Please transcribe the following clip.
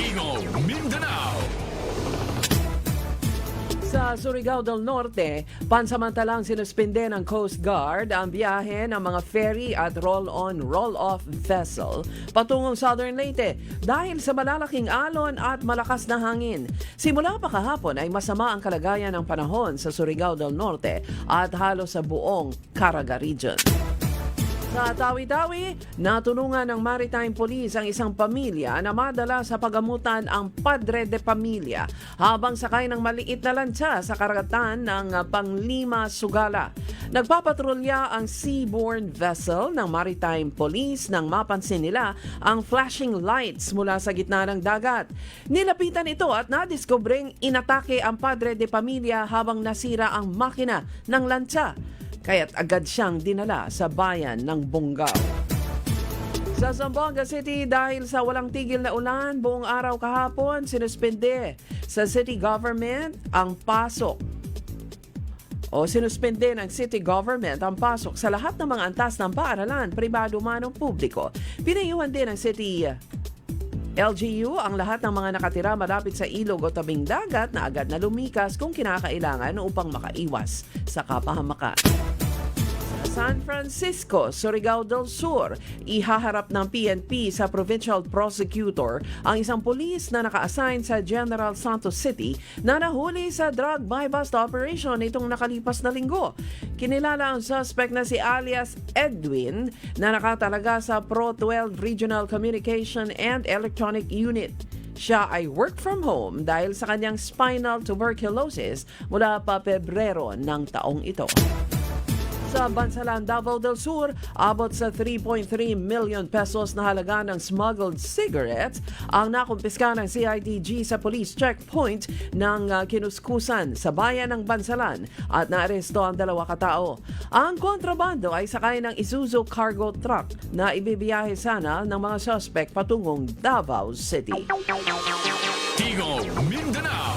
Tigo, Mindanao. Sa Surigao del Norte, pansamantalang sinuspinde ng Coast Guard ang biyahe ng mga ferry at roll-on, roll-off vessel patungong Southern Leyte dahil sa malalaking alon at malakas na hangin. Simula pa kahapon ay masama ang kalagayan ng panahon sa Surigao del Norte at halos sa buong Caraga Region. Sa Tawi-Tawi, natulungan ng Maritime Police ang isang pamilya na madala sa pagamutan ang Padre de Pamilya habang sakay ng maliit na lancha sa karagatan ng Panglima, Sugala. Nagpapatrolya ang seaborne vessel ng Maritime Police nang mapansin nila ang flashing lights mula sa gitna ng dagat. Nilapitan ito at nadiskobring inatake ang Padre de Pamilya habang nasira ang makina ng lancha. Kaya't agad siyang dinala sa bayan ng Bungaw. Sa Zamboanga City, dahil sa walang tigil na ulan, buong araw kahapon, sinuspende sa city government ang pasok. Sinuspende ng city government ang pasok sa lahat ng mga antas ng paaralan, pribado man o publiko. Pinayuhan din ng city LGU ang lahat ng mga nakatira malapit sa ilog o tabing dagat na agad na lumikas kung kinakailangan upang makaiwas sa kapahamakan. Sa San Francisco, Surigao del Sur, ihaharap ng PNP sa provincial prosecutor ang isang pulis na naka-assign sa General Santos City na nahuli sa drug buy-bust operation itong nakalipas na linggo. Kinilala ang suspect na si alias Edwin na nakatalaga sa Pro 12 Regional Communication and Electronic Unit. Siya ay work from home dahil sa kanyang spinal tuberculosis mula pa Pebrero ng taong ito. Sa Bansalan, Davao del Sur, abot sa 3.3 million pesos na halaga ng smuggled cigarettes ang nakumpiska ng CIDG sa police checkpoint ng Kinuskusan sa bayan ng Bansalan at naaresto ang 2 katao. Ang kontrabando ay sakay ng Isuzu cargo truck na ibibiyahe sana ng mga suspect patungong Davao City. Tigo, Mindanao.